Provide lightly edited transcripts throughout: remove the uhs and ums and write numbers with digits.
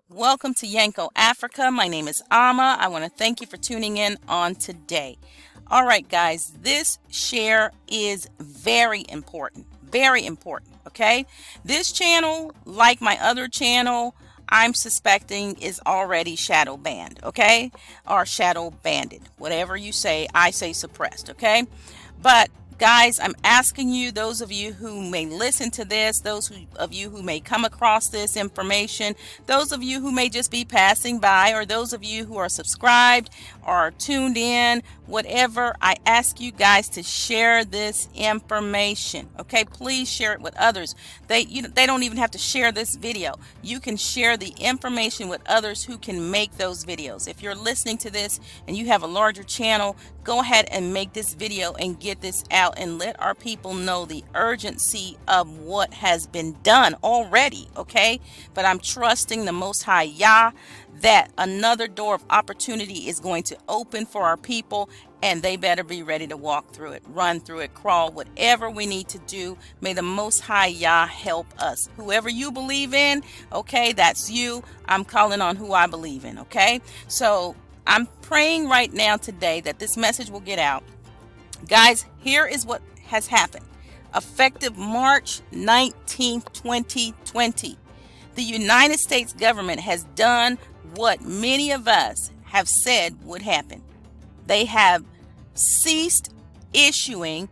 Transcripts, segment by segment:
Welcome to Yanko Africa. My name is Ama. I want to thank you for tuning in on today. All right, guys, this share is very important. Very important, okay? This channel, like my other channel, I'm suspecting is already shadow banned, okay? Or shadow banded. Whatever you say, I say suppressed, okay? But guys, I'm asking you, those of you who may listen to this, of you who may come across this information, those of you who may just be passing by, or those of you who are subscribed or tuned in, whatever, I ask you guys to share this information. Okay, please share it with others. They don't even have to share this video. You can share the information with others who can make those videos. If you're listening to this and you have a larger channel, go ahead and make this video and get this out and let our people know the urgency of what has been done already, okay? But I'm trusting the Most High Yah that another door of opportunity is going to open for our people, and they better be ready to walk through it, run through it, crawl, whatever we need to do. May the Most High Yah help us. Whoever you believe in, okay, that's you. I'm calling on who I believe in, okay? So I'm praying right now today that this message will get out. Guys, here is what has happened. Effective March 19th, 2020, the United States government has done what many of us have said would happen. They have ceased issuing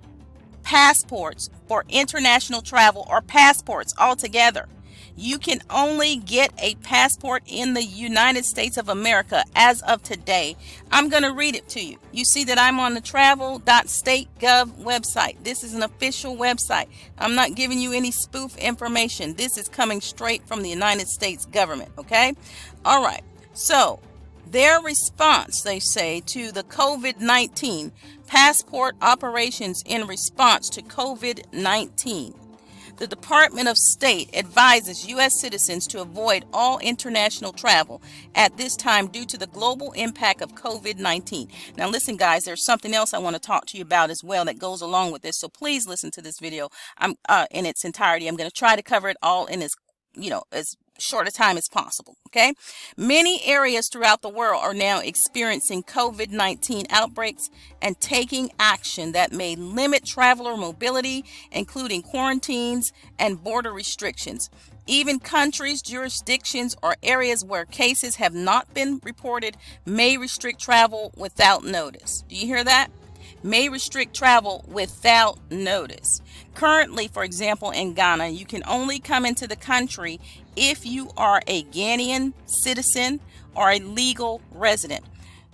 passports for international travel, or passports altogether. You can only get a passport in the United States of America as of today. I'm going to read it to you. You see that I'm on the travel.state.gov website. This is an official website. I'm not giving you any spoof information. This is coming straight from the United States government, okay? All right. So their response, they say, to the COVID-19 passport operations in response to COVID-19. The Department of State advises U.S. citizens to avoid all international travel at this time due to the global impact of COVID-19. Now listen, guys, there's something else I want to talk to you about as well that goes along with this. So please listen to this video in its entirety. I'm going to try to cover it all in as short a time as possible, okay? Many areas throughout the world are now experiencing COVID-19 outbreaks and taking action that may limit traveler mobility, including quarantines and border restrictions. Even countries, jurisdictions, or areas where cases have not been reported may restrict travel without notice. Do you hear that? May restrict travel without notice. Currently, for example, in Ghana, you can only come into the country if you are a Ghanaian citizen or a legal resident.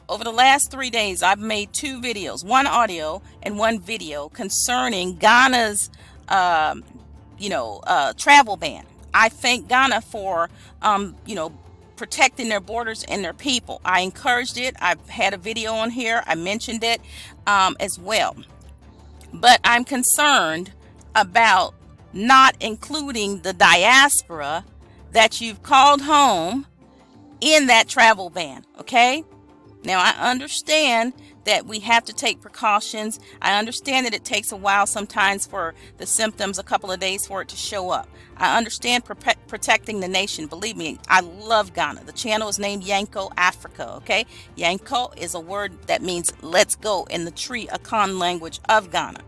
Over the last 3 days, I've made 2 videos, one audio and one video concerning Ghana's, travel ban. I thank Ghana for, protecting their borders and their people. I encouraged it. I've had a video on here. I mentioned it as well. But I'm concerned about not including the diaspora that you've called home in that travel ban, okay? Now, I understand that we have to take precautions. I understand that it takes a while sometimes for the symptoms, a couple of days for it to show up. I understand protecting the nation. Believe me, I love Ghana. The channel is named Yanko Africa, okay? Yanko is a word that means let's go in the Tree Akan language of Ghana.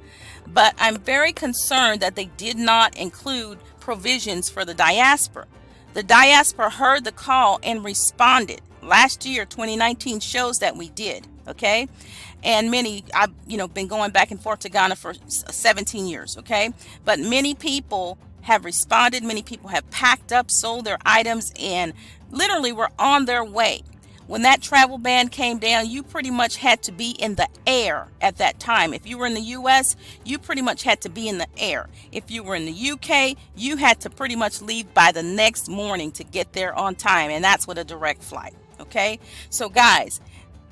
But I'm very concerned that they did not include provisions for the diaspora. The diaspora heard the call and responded. Last year, 2019, shows that we did, okay? And I've been going back and forth to Ghana for 17 years, okay? But many people have responded. Many people have packed up, sold their items, and literally were on their way. When that travel ban came down, you pretty much had to be in the air at that time. If you were in the U.S., you pretty much had to be in the air. If you were in the U.K., you had to pretty much leave by the next morning to get there on time, and that's with a direct flight, okay? So guys,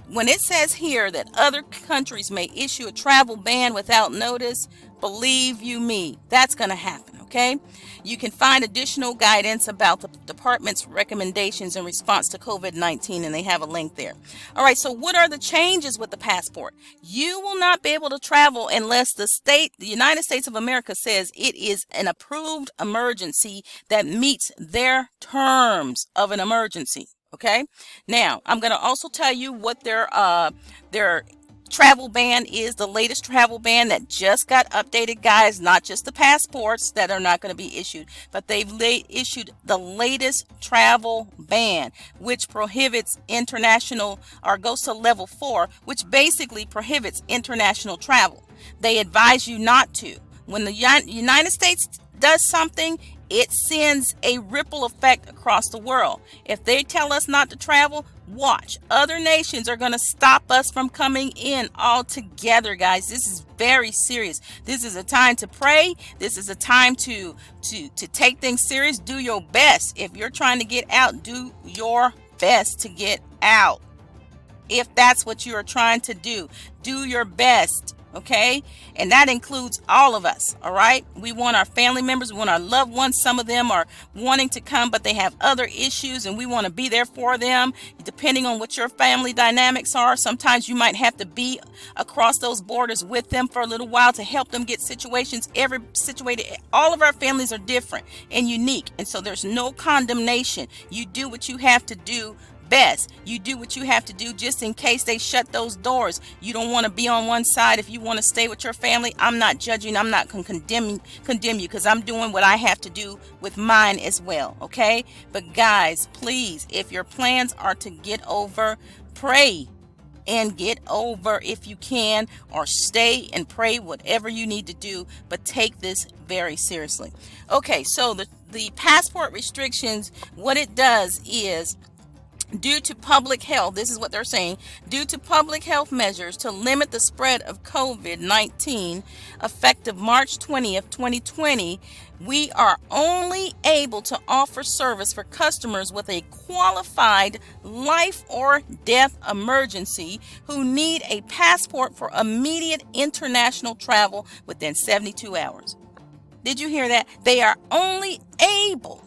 when it says here that other countries may issue a travel ban without notice, believe you me, that's going to happen, Okay, you can find additional guidance about the department's recommendations in response to COVID-19, and they have a link there. All right, so what are the changes with the passport? You will not be able to travel unless the United States of America says it is an approved emergency that meets their terms of an emergency. Okay, now I'm going to also tell you what their travel ban is, the latest travel ban that just got updated, guys. Not just the passports that are not going to be issued, but they've issued the latest travel ban, which prohibits international, or goes to level 4, which basically prohibits international travel. They advise you not to. When the United States does something, it sends a ripple effect across the world. If they tell us not to travel, watch. Other nations are going to stop us from coming in altogether, guys. This is very serious. This is a time to pray. This is a time to take things serious. Do your best. If you're trying to get out, do your best to get out. If that's what you are trying to do your best. Okay, and that includes all of us. All right, we want our family members, we want our loved ones. Some of them are wanting to come, but they have other issues, and we want to be there for them. Depending on what your family dynamics are, sometimes you might have to be across those borders with them for a little while to help them get situated. All of our families are different and unique, and so there's no condemnation. You do what you have to do best. You do what you have to do just in case they shut those doors. You don't want to be on one side. If you want to stay with your family, I'm not judging. I'm not going to condemn you, because I'm doing what I have to do with mine as well. Okay, but guys, please, if your plans are to get over, pray and get over if you can, or stay and pray, whatever you need to do, but take this very seriously. Okay, so the passport restrictions, what it does is, due to public health, this is what they're saying, due to public health measures to limit the spread of COVID-19, effective March 20th, 2020, we are only able to offer service for customers with a qualified life or death emergency who need a passport for immediate international travel within 72 hours. Did you hear that? They are only able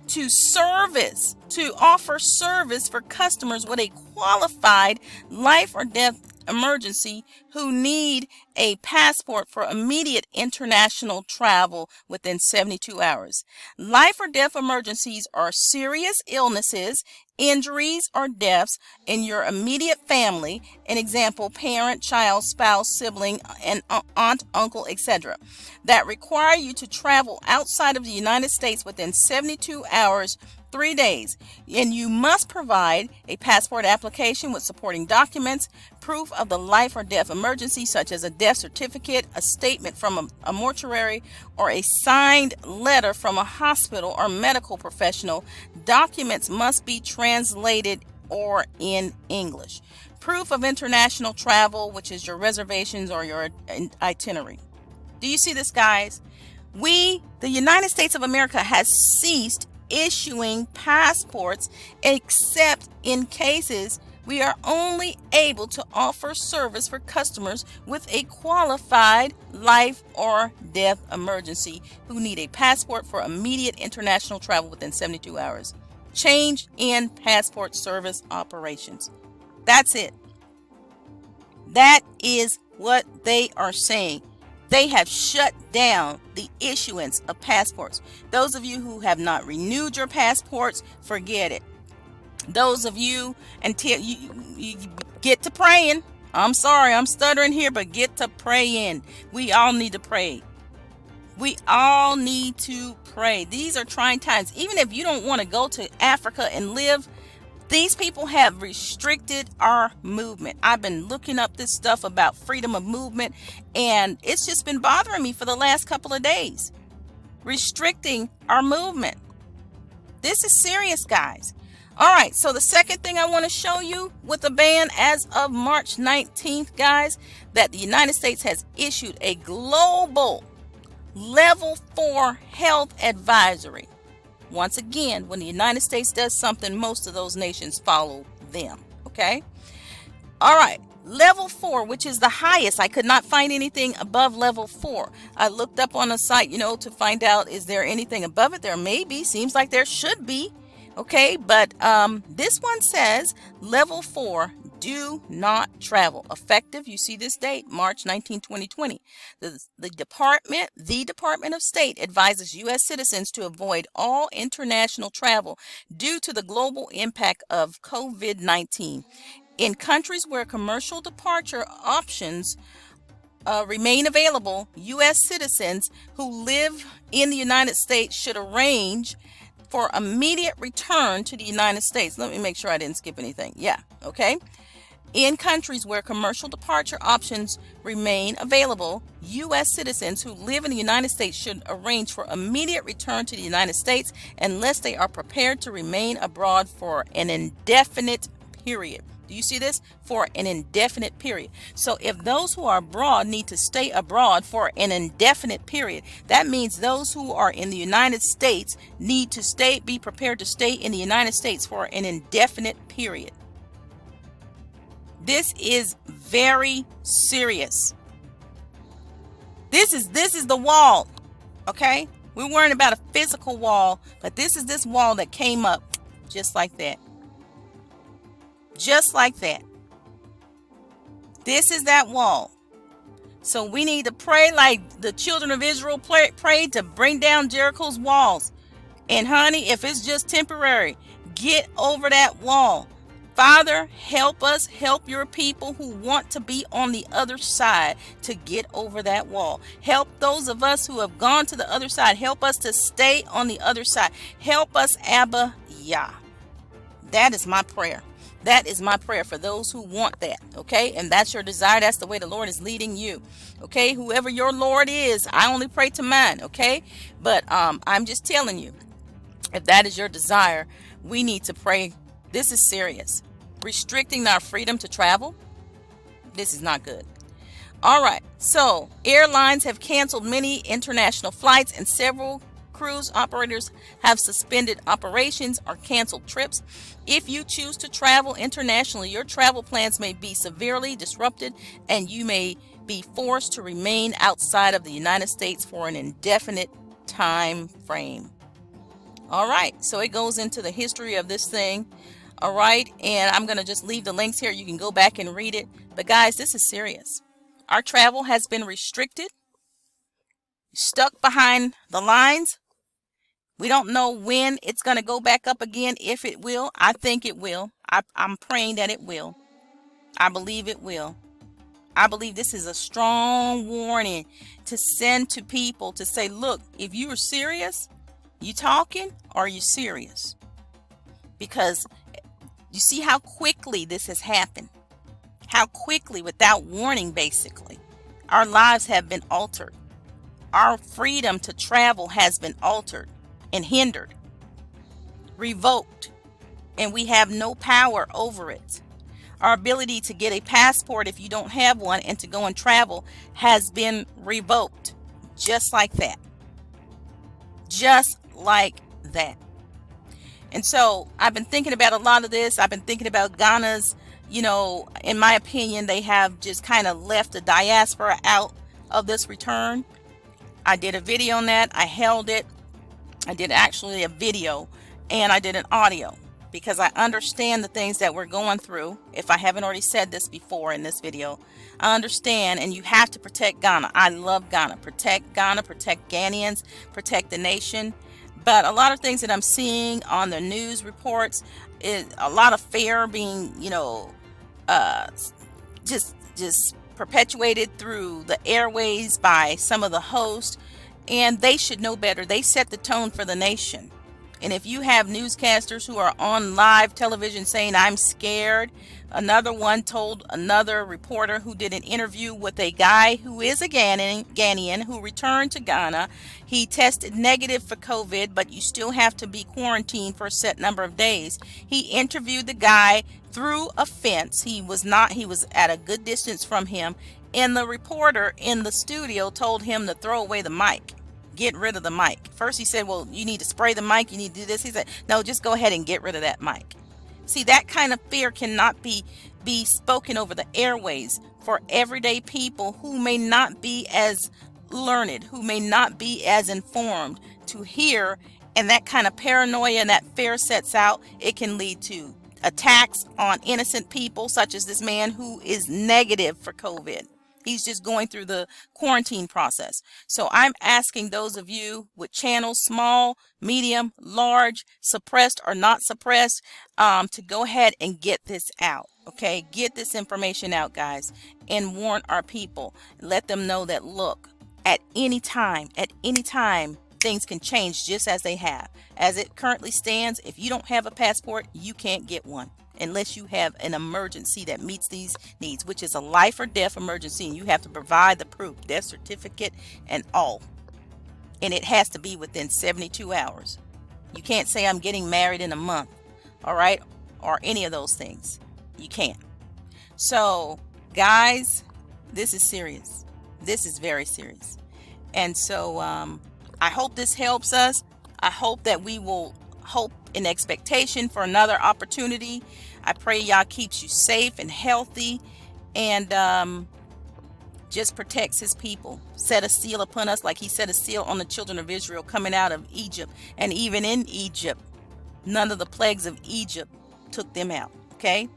to offer service for customers with a qualified life or death emergency who need a passport for immediate international travel within 72 hours. Life or death emergencies are serious illnesses, injuries, or deaths in your immediate family, an example, parent, child, spouse, sibling, and aunt, uncle, etc., that require you to travel outside of the United States within 72 hours, 3 days, and you must provide a passport application with supporting documents, proof of the life or death emergency, such as a death certificate, a statement from a mortuary, or a signed letter from a hospital or medical professional. Documents must be translated or in English. Proof of international travel, which is your reservations or your itinerary. Do you see this, guys? The United States of America, has ceased issuing passports, except in cases we are only able to offer service for customers with a qualified life or death emergency who need a passport for immediate international travel within 72 hours. Change in passport service operations. That's it. That is what they are saying. They have shut down the issuance of passports. Those of you who have not renewed your passports, forget it. Those of you, until you get to praying. I'm sorry, I'm stuttering here, but get to praying. We all need to pray. We all need to pray. These are trying times. Even if you don't want to go to Africa and live, these people have restricted our movement. I've been looking up this stuff about freedom of movement, and it's just been bothering me for the last couple of days. Restricting our movement. This is serious, guys. All right, so the second thing I want to show you with the ban as of March 19th, guys, that the United States has issued a global level 4 health advisory. Once again, when the United States does something, most of those nations follow them. Okay? All right. Level 4, which is the highest. I could not find anything above level 4. I looked up on a site, to find out, is there anything above it? There may be. Seems like there should be. Okay, but this one says level 4, do not travel. Effective, you see this date, March 19, 2020. The Department of State advises U.S. citizens to avoid all international travel due to the global impact of COVID-19. In countries where commercial departure options remain available, U.S. citizens who live in the United States should arrange for immediate return to the United States. Let me make sure I didn't skip anything. Yeah, okay. In countries where commercial departure options remain available, U.S. citizens who live in the United States should arrange for immediate return to the United States unless they are prepared to remain abroad for an indefinite period. Do you see this? For an indefinite period. So if those who are abroad need to stay abroad for an indefinite period, that means those who are in the United States need to be prepared to stay in the United States for an indefinite period. This is very serious. This is the wall. Okay? We're worrying about a physical wall, but this is this wall that came up just like that. Just like that. This is that wall. So we need to pray like the children of Israel prayed to bring down Jericho's walls. And honey, if it's just temporary, get over that wall. Father, help us, help your people who want to be on the other side to get over that wall. Help those of us who have gone to the other side. Help us to stay on the other side. Help us, Abba Yah. That is my prayer. That is my prayer for those who want that, okay? And that's your desire. That's the way the Lord is leading you, okay? Whoever your Lord is, I only pray to mine, okay? But I'm just telling you, if that is your desire, we need to pray. This is serious. Restricting our freedom to travel, this is not good. All right, so airlines have canceled many international flights and several cruise operators have suspended operations or canceled trips. If you choose to travel internationally, your travel plans may be severely disrupted and you may be forced to remain outside of the United States for an indefinite time frame. All right, so it goes into the history of this thing. All right, and I'm going to just leave the links here. You can go back and read it. But guys, this is serious. Our travel has been restricted, stuck behind the lines. We don't know when it's going to go back up again, if it will. I think it will. I'm praying that it will. I believe it will. I believe this is a strong warning to send to people to say, look, if you are serious, you talking or are you serious? Because you see how quickly this has happened. How quickly, without warning, basically, our lives have been altered. Our freedom to travel has been altered and hindered, revoked, and we have no power over it. Our ability to get a passport if you don't have one and to go and travel has been revoked. Just like that. Just like that. And so I've been thinking about a lot of this. I've been thinking about Ghana's, in my opinion, they have just kind of left the diaspora out of this return. I did a video on that. I held it. I did actually a video and I did an audio because I understand the things that we're going through. If I haven't already said this before in this video, I understand, and you have to protect Ghana. I love Ghana. Protect Ghana, protect Ghanaians, protect the nation. But a lot of things that I'm seeing on the news reports is a lot of fear being, just perpetuated through the airways by some of the hosts. And they should know better. They set the tone for the nation. And if you have newscasters who are on live television saying, I'm scared, another one told another reporter who did an interview with a guy who is a Ghanaian who returned to Ghana. He tested negative for COVID, but you still have to be quarantined for a set number of days. He interviewed the guy through a fence. He was at a good distance from him. And the reporter in the studio told him to throw away the mic. Get rid of the mic. First he said, well, you need to spray the mic. You need to do this. He said, no, just go ahead and get rid of that mic. See, that kind of fear cannot be be spoken over the airways for everyday people who may not be as learned, who may not be as informed to hear. And that kind of paranoia and that fear sets out. It can lead to attacks on innocent people, such as this man who is negative for COVID. He's just going through the quarantine process. So I'm asking those of you with channels, small, medium, large, suppressed or not suppressed, to go ahead and get this out. Okay, get this information out, guys, and warn our people. Let them know that, look, at any time, things can change just as they have. As it currently stands, if you don't have a passport, you can't get one unless you have an emergency that meets these needs, which is a life or death emergency, and you have to provide the proof, death certificate and all. And it has to be within 72 hours. You can't say I'm getting married in a month, all right, or any of those things. You can't. So, guys, this is serious. This is very serious. And so I hope this helps us. I hope that we will hope in expectation for another opportunity. I pray y'all keeps you safe and healthy, and just protects his people. Set a seal upon us like he set a seal on the children of Israel coming out of Egypt. And even in Egypt, none of the plagues of Egypt took them out. Okay.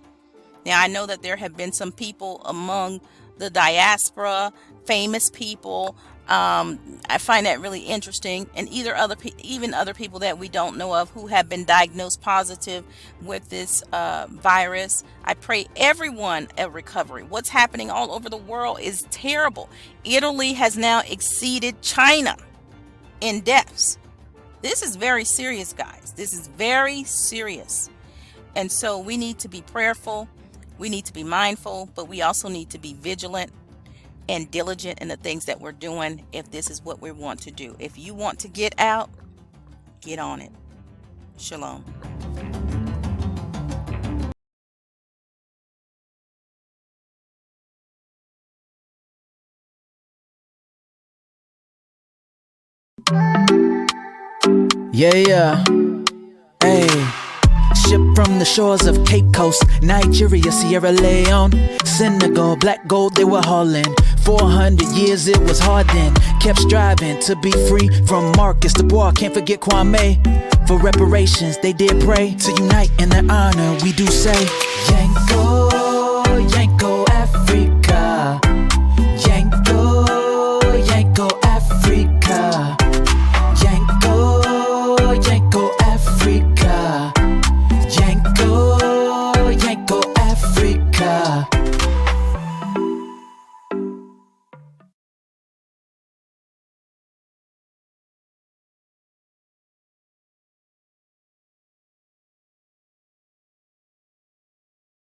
Now, I know that there have been some people among the diaspora, famous people. I find that really interesting, and even other people that we don't know of who have been diagnosed positive with this virus. I pray everyone a recovery. What's happening all over the world is terrible. Italy has now exceeded China in deaths. This is very serious, guys. This is very serious. And so we need to be prayerful. We need to be mindful, but we also need to be vigilant and diligent in the things that we're doing if this is what we want to do. If you want to get out, get on it. Shalom. Yeah. Hey. Shipped from the shores of Cape Coast, Nigeria, Sierra Leone, Senegal, black gold they were hauling. 400 years it was hard then. Kept striving to be free from Marcus Du Bois. Can't forget Kwame. For reparations they did pray. To unite in their honor we do say, Yanko.